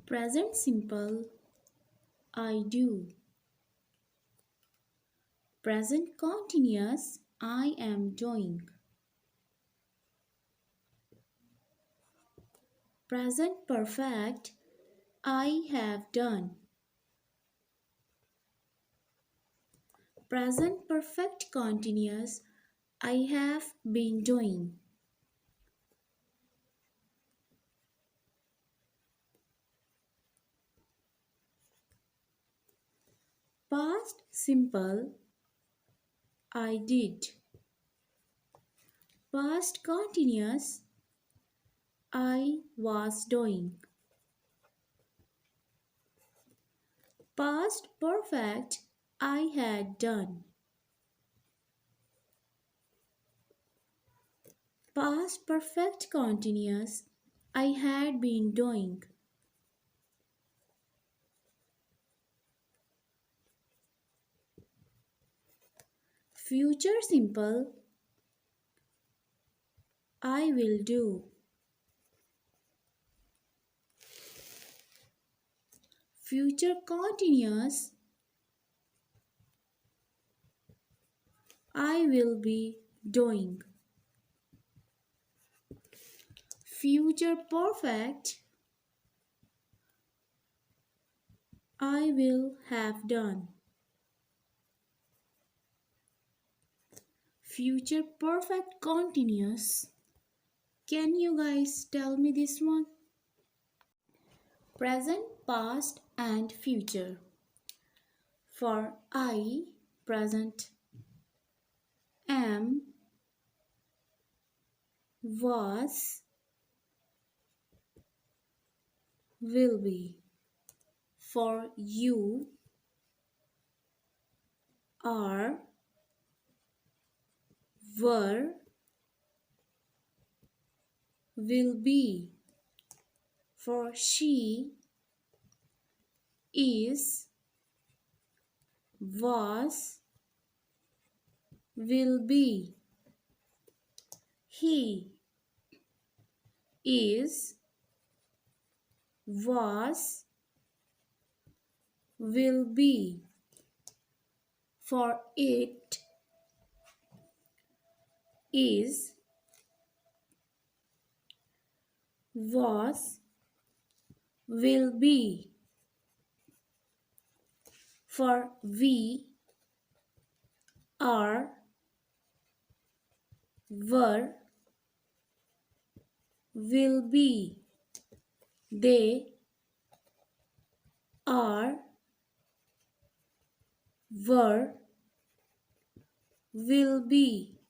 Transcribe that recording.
Present simple I do. Present continuous I am doing. Present perfect I have done. Present perfect continuous I have been doing. Past simple I did. Past continuous I was doing. Past perfect I had done. Past perfect continuous I had been doing. Future simple I will do. Future continuous I will be doing. Future perfect I will have done. Future perfect continuous. Can you guys tell me this one? Present, past, and future. For I, present, am, was, will be. For you, are, were, will be. For she, is, was, will be. He is, was, will be. For it is, was, will be. For we are, were, will be. They are, were, will be.